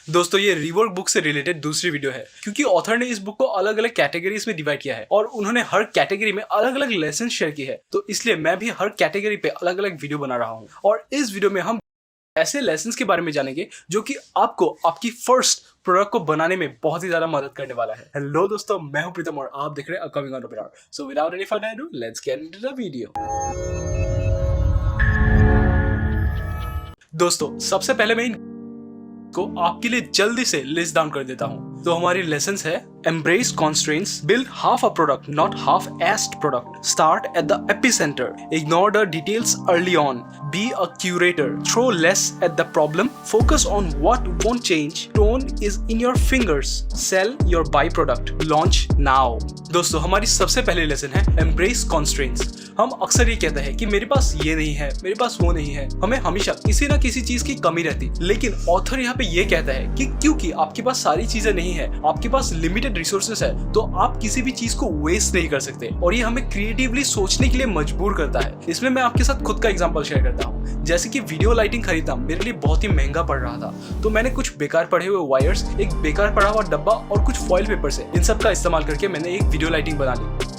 दोस्तों ये rework book से रिलेटेड दूसरी वीडियो है, क्योंकि ऑथर ने इस बुक को अलग अलग कैटेगरीज में डिवाइड किया है और उन्होंने हर कैटेगरी में अलग अलग लेसन शेयर की है। तो इसलिए मैं भी हर कैटेगरी पे अलग अलग वीडियो बना रहा हूँ और इस वीडियो में हम ऐसे लेसन्स के बारे में जानेंगे जो कि आपको आपकी फर्स्ट प्रोडक्ट को बनाने में बहुत ही ज्यादा मदद करने वाला है। हेलो दोस्तों, मैं हूं प्रीतम और आप देख रहे हैं upcoming entrepreneur. So without any further ado, let's get into the video. दोस्तों सबसे पहले मैं को आपके लिए जल्दी से लिस्ट डाउन कर देता हूं। तो हमारी लेसन्स है Embrace constraints, build half a product, not half-assed product. Start at the epicenter. Ignore the details early on. Be a curator. Throw less at the problem. Focus on what won't change. Tone is in your fingers. Sell your byproduct. Launch now. दोस्तों हमारी सबसे पहली lesson है Embrace constraints. हम अक्सर ये कहते हैं कि मेरे पास ये नहीं है, मेरे पास वो नहीं है। हमें हमेशा किसी ना किसी चीज की कमी रहती, लेकिन ऑथर यहाँ पे ये कहता है कि क्योंकि आपके पास सारी चीजें नहीं है, आपके पास लिमिटेड रिसोर्सेस है, तो आप किसी भी चीज को वेस्ट नहीं कर सकते और ये हमें क्रिएटिवली सोचने के लिए मजबूर करता है। इसमें मैं आपके साथ खुद का एग्जांपल शेयर करता हूँ। जैसे कि वीडियो लाइटिंग खरीदना मेरे लिए बहुत ही महंगा पड़ रहा था, तो मैंने कुछ बेकार पड़े हुए वायर्स, एक बेकार पड़ा हुआ डब्बा और कुछ फॉइल पेपर से इन सब का इस्तेमाल करके मैंने एक वीडियो लाइटिंग बना ली।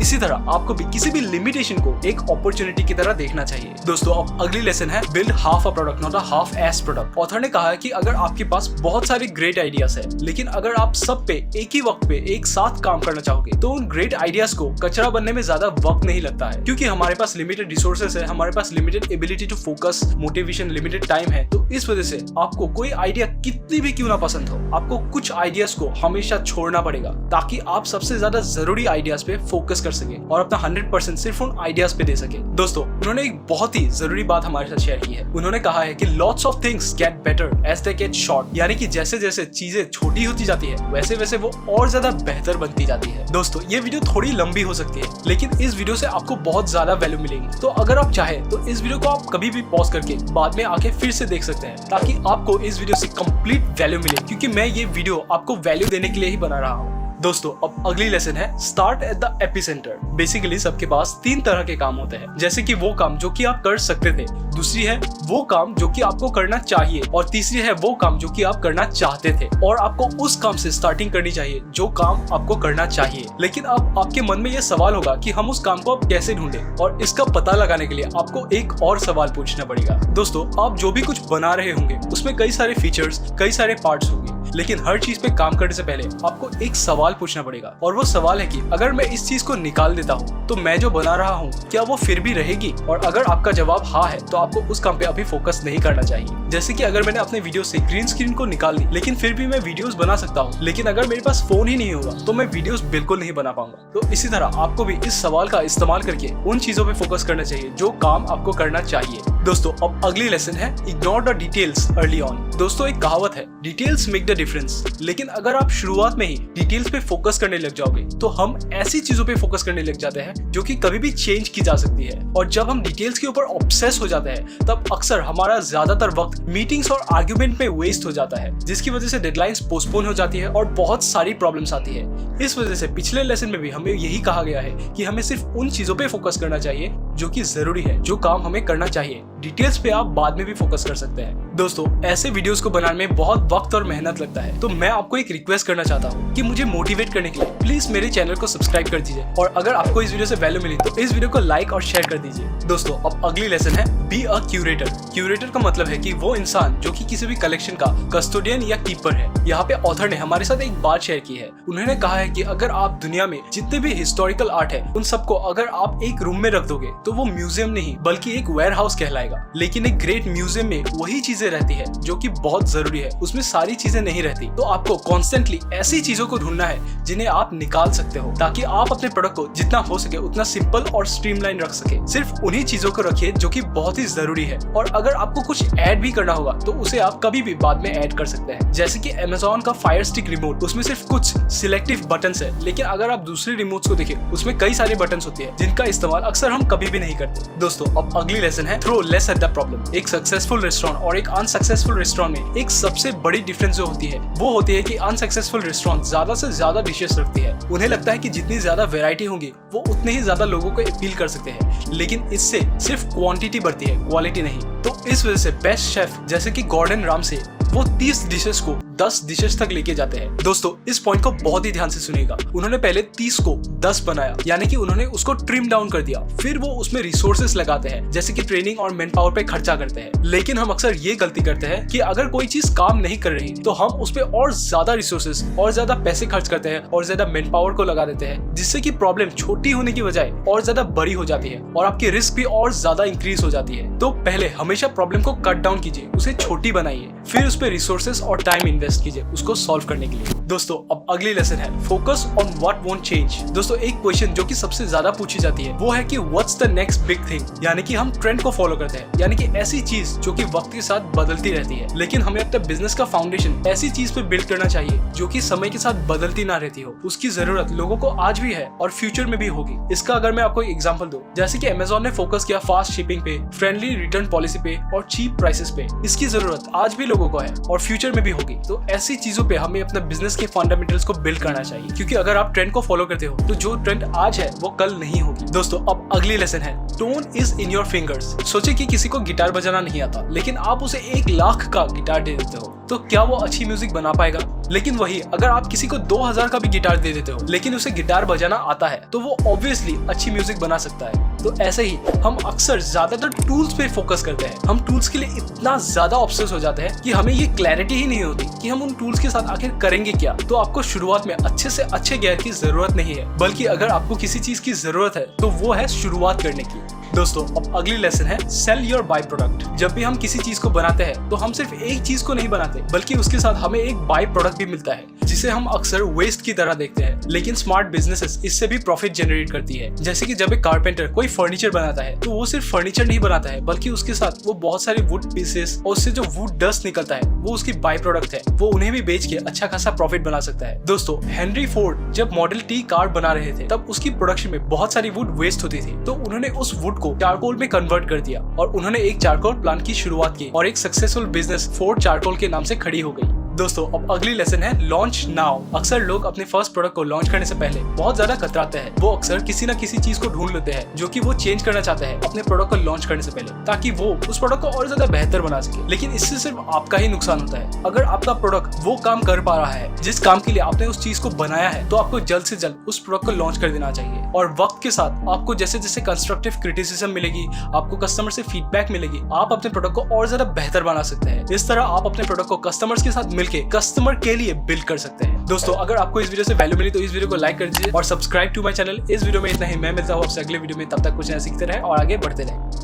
इसी तरह आपको भी किसी भी लिमिटेशन को एक अपॉर्चुनिटी की तरह देखना चाहिए। दोस्तों अब अगली लेसन है build half a product, not a half S product. Author ने कहा है कि अगर आपके पास बहुत सारे ग्रेट आइडियाज है, लेकिन अगर आप सब पे एक ही वक्त पे एक साथ काम करना चाहोगे तो उन ग्रेट आइडियाज को कचरा बनने में ज्यादा वक्त नहीं लगता है, क्योंकि हमारे पास लिमिटेड रिसोर्सेस है, हमारे पास limited ability to focus, motivation, limited time है। तो इस वजह से आपको कोई आइडिया कितनी भी क्यों ना पसंद हो, आपको कुछ आइडियाज को हमेशा छोड़ना पड़ेगा ताकि आप सबसे ज्यादा जरूरी आइडियाज पे फोकस कर सके और अपना 100% सिर्फ उन आइडियाज पे दे सके। दोस्तों उन्होंने एक बहुत ही जरूरी बात हमारे साथ शेयर की है। उन्होंने कहा है कि lots of things get better as they get short, यानी कि जैसे जैसे चीजें छोटी होती जाती है वैसे वैसे वो और ज्यादा बेहतर बनती जाती है। दोस्तों ये वीडियो थोड़ी लंबी हो सकती है, लेकिन इस वीडियो से आपको बहुत ज्यादा वैल्यू मिलेगी। तो अगर आप चाहे तो इस वीडियो को आप कभी भी पॉज करके बाद में आके फिर से देख सकते हैं, ताकि आपको इस वीडियो से कंप्लीट वैल्यू मिले, क्योंकि मैं ये वीडियो आपको वैल्यू देने के लिए ही बना रहा हूँ। दोस्तों अब अगली लेसन है start at the epicentre. Basically सबके पास तीन तरह के काम होते हैं, जैसे कि वो काम जो कि आप कर सकते थे, दूसरी है वो काम जो कि आपको करना चाहिए और तीसरी है वो काम जो कि आप करना चाहते थे और आपको उस काम से स्टार्टिंग करनी चाहिए जो काम आपको करना चाहिए। लेकिन अब आपके मन में ये सवाल होगा कि हम उस काम को अब कैसे ढूंढे, और इसका पता लगाने के लिए आपको एक और सवाल पूछना पड़ेगा। दोस्तों आप जो भी कुछ बना रहे होंगे उसमें कई सारे फीचर्स, कई सारे पार्ट्स होंगे, लेकिन हर चीज पे काम करने से पहले आपको एक सवाल पूछना पड़ेगा, और वो सवाल है कि अगर मैं इस चीज को निकाल देता हूँ तो मैं जो बना रहा हूँ क्या वो फिर भी रहेगी? और अगर आपका जवाब हाँ है तो आपको उस काम पे अभी फोकस नहीं करना चाहिए। जैसे कि अगर मैंने अपने वीडियो से ग्रीन स्क्रीन को निकाल ली, लेकिन फिर भी मैं वीडियोस बना सकता हूँ, लेकिन अगर मेरे पास फोन ही नहीं होगा तो मैं वीडियोस बिल्कुल नहीं बना पाऊंगा। तो इसी तरह आपको भी इस सवाल का इस्तेमाल करके उन चीजों पे फोकस करना चाहिए जो काम आपको करना चाहिए। दोस्तों अब अगली लेसन है ignore the details early on. दोस्तों एक कहावत है, डिटेल्स मेक द डिफरेंस। लेकिन अगर आप शुरुआत में ही डिटेल्स पे फोकस करने लग जाओगे तो हम ऐसी चीजों पे फोकस करने लग जाते हैं जो कि कभी भी चेंज की जा सकती है, और जब हम डिटेल्स के ऊपर ऑब्सेस हो जाते हैं तब अक्सर हमारा ज्यादातर वक्त मीटिंग्स और आर्ग्यूमेंट में वेस्ट हो जाता है, जिसकी वजह से डेडलाइंस पोस्टपोन हो जाती है और बहुत सारी प्रॉब्लम्स आती है। इस वजह से पिछले लेसन में भी हमें यही कहा गया है कि हमें सिर्फ उन चीजों पे फोकस करना चाहिए जो कि जरूरी है, जो काम हमें करना चाहिए। डिटेल्स पे आप बाद में भी फोकस कर सकते हैं। दोस्तों ऐसे वीडियोस को बनाने में बहुत वक्त और मेहनत लगता है, तो मैं आपको एक रिक्वेस्ट करना चाहता हूँ कि मुझे मोटिवेट करने के लिए प्लीज मेरे चैनल को सब्सक्राइब कर दीजिए, और अगर आपको इस वीडियो से वैल्यू मिली तो इस वीडियो को लाइक और शेयर कर दीजिए। दोस्तों अब अगली लेसन है बी अ क्यूरेटर। क्यूरेटर का मतलब है कि वो इंसान जो कि किसी भी कलेक्शन का कस्टोडियन या कीपर है। यहाँ पे ऑथर ने हमारे साथ एक बात शेयर की है। उन्होंने कहा है कि अगर आप दुनिया में जितने भी हिस्टोरिकल आर्ट है उन सबको अगर आप एक रूम में रख दोगे तो वो म्यूजियम नहीं बल्कि एक वेयर हाउस कहलाएगा। लेकिन एक ग्रेट म्यूजियम में वही चीजें रहती है जो कि बहुत जरूरी है, उसमें सारी चीजें नहीं रहती। तो आपको कॉन्स्टेंटली ऐसी चीजों को ढूंढना है जिन्हें आप निकाल सकते हो, ताकि आप अपने प्रोडक्ट को जितना हो सके उतना सिंपल और स्ट्रीमलाइन रख सके। सिर्फ उन्हीं चीजों को रखिए जो कि बहुत ही जरूरी है, और अगर आपको कुछ ऐड भी करना होगा तो उसे आप कभी भी बाद में ऐड कर सकते हैं। जैसे कि Amazon का फायर स्टिक रिमोट, उसमें सिर्फ कुछ सिलेक्टिव बटन्स है, लेकिन अगर आप दूसरे रिमोट्स को देखें उसमें कई सारे बटन्स होते हैं जिनका इस्तेमाल अक्सर हम कभी भी नहीं करते। दोस्तों अब अगली लेसन है throw less at the problem. एक सक्सेसफुल रेस्टोरेंट और एक अनसक्सेसफुल रेस्टोरेंट में एक सबसे बड़ी डिफरेंस जो होती है वो होती है कि अनसक्सेसफुल रेस्टोरेंट ज्यादा से ज्यादा डिशेस रखती है। उन्हें लगता है कि जितनी ज्यादा वैरायटी होगी वो उतने ही ज्यादा लोगों को अपील कर सकते हैं, लेकिन इससे सिर्फ क्वांटिटी बढ़ती है, क्वालिटी नहीं। तो इस वजह से बेस्ट शेफ जैसे कि गॉर्डन रामसे वो 30 डिशेस को 10 डिशेस तक लेके जाते हैं। दोस्तों इस पॉइंट को बहुत ही ध्यान से सुनिएगा। उन्होंने पहले 30 को 10 बनाया, यानी कि उन्होंने उसको ट्रिम डाउन कर दिया। फिर वो उसमें रिसोर्सेस लगाते हैं, जैसे कि ट्रेनिंग और मैन पावर पे खर्चा करते हैं। लेकिन हम अक्सर ये गलती करते हैं कि अगर कोई चीज काम नहीं कर रही तो हम उस पर और ज्यादा रिसोर्सेस और ज्यादा पैसे खर्च करते हैं और ज्यादा मैन पावर को लगा देते हैं, जिससे कि प्रॉब्लम छोटी होने की बजाय और ज्यादा बड़ी हो जाती है और आपकी रिस्क भी और ज्यादा इंक्रीज हो जाती है। तो पहले हमेशा प्रॉब्लम को कट डाउन कीजिए, उसे छोटी बनाइए, फिर उस पर रिसोर्सेस और टाइम इन्वेस्ट कीजिए उसको सॉल्व करने के लिए। दोस्तों अब अगली लेसन है focus on what won't change. दोस्तों एक क्वेश्चन जो कि सबसे ज्यादा पूछी जाती है वो है कि what's the next big thing, यानी कि हम ट्रेंड को फॉलो करते हैं, यानी कि ऐसी चीज जो कि वक्त के साथ बदलती रहती है। लेकिन हमें अपने बिजनेस का फाउंडेशन ऐसी चीज पे बिल्ड करना चाहिए जो कि समय के साथ बदलती ना रहती हो। उसकी जरूरत लोगों को आज भी है और फ्यूचर में भी होगी। इसका अगर मैं आपको एग्जांपल दूं, जैसे कि अमेज़न ने फोकस किया फास्ट शिपिंग पे, फ्रेंडली रिटर्न पॉलिसी पे और चीप प्राइसेस पे, इसकी जरूरत आज भी लोगों को है और फ्यूचर में भी होगी। तो ऐसी चीजों पे हमें अपने बिजनेस के फंडामेंटल्स को बिल्ड करना चाहिए, क्योंकि अगर आप ट्रेंड को फॉलो करते हो तो जो ट्रेंड आज है वो कल नहीं होगी। दोस्तों अब अगली लेसन है tone is in your fingers. सोचिए कि किसी को गिटार बजाना नहीं आता, लेकिन आप उसे 1 लाख का गिटार दे देते हो, तो क्या वो अच्छी म्यूजिक बना पाएगा? लेकिन वही अगर आप किसी को 2000 का भी गिटार दे देते हो लेकिन उसे गिटार बजाना आता है, तो वो ऑब्वियसली अच्छी म्यूजिक बना सकता है। तो ऐसे ही हम अक्सर ज्यादातर टूल्स पे फोकस करते हैं। हम टूल्स के लिए इतना ज्यादा ऑब्सेस हो जाते हैं कि हमें ये क्लैरिटी ही नहीं होती कि हम उन टूल्स के साथ आखिर करेंगे क्या। तो आपको शुरुआत में अच्छे से अच्छे गियर की जरूरत नहीं है, बल्कि अगर आपको किसी चीज की जरूरत है तो वो है शुरुआत करने की। दोस्तों अब अगली लेसन है सेल योर बाय प्रोडक्ट। जब भी हम किसी चीज को बनाते हैं तो हम सिर्फ एक चीज को नहीं बनाते, बल्कि उसके साथ हमें एक बाय प्रोडक्ट भी मिलता है, जिसे हम अक्सर वेस्ट की तरह देखते हैं। लेकिन स्मार्ट बिजनेसेस इससे भी प्रॉफिट जनरेट करती है। जैसे कि जब एक कारपेंटर कोई फर्नीचर बनाता है तो वो सिर्फ फर्नीचर नहीं बनाता है, बल्कि उसके साथ वो बहुत सारे वुड पीसेस और उससे जो वुड डस्ट निकलता है वो उसकी बाय प्रोडक्ट है। वो उन्हें भी बेच के अच्छा खासा प्रॉफिट बना सकता है। दोस्तों हेनरी फोर्ड जब मॉडल टी कार बना रहे थे तब उसकी प्रोडक्शन में बहुत सारी वुड वेस्ट होती थी, तो उन्होंने उस वुड को चारकोल में कन्वर्ट कर दिया और उन्होंने एक चारकोल प्लांट की शुरुआत की और एक सक्सेसफुल बिजनेस फोर्ड चारकोल के नाम से खड़ी हो गई। दोस्तों अब अगली लेसन है लॉन्च नाउ। अक्सर लोग अपने फर्स्ट प्रोडक्ट को लॉन्च करने से पहले बहुत ज्यादा कतराते हैं। वो अक्सर किसी न किसी चीज को ढूंढ लेते हैं जो कि वो चेंज करना चाहते हैं अपने प्रोडक्ट को लॉन्च करने से पहले, ताकि वो उस प्रोडक्ट को और ज्यादा बेहतर बना सके। लेकिन इससे सिर्फ आपका ही नुकसान होता है। अगर आपका प्रोडक्ट वो काम कर पा रहा है जिस काम के लिए आपने उस चीज को बनाया है, तो आपको जल्द से जल्द उस प्रोडक्ट को लॉन्च कर देना चाहिए। और वक्त के साथ आपको जैसे जैसे कंस्ट्रक्टिव क्रिटिसिज्म मिलेगी, आपको कस्टमर से फीडबैक मिलेगी, आप अपने प्रोडक्ट को और ज्यादा बेहतर बना सकते हैं। इस तरह आप अपने प्रोडक्ट को कस्टमर्स के साथ मिलकर कस्टमर के लिए बिल्ड कर सकते हैं। दोस्तों अगर आपको इस वीडियो से वैल्यू मिली तो इस वीडियो को लाइक कर दीजिए और सब्सक्राइब टू माय चैनल। इस वीडियो में इतना ही। मैं मिलता हूँ आपसे अगले वीडियो में। तब तक कुछ नया सीखते रहे और आगे बढ़ते रहे।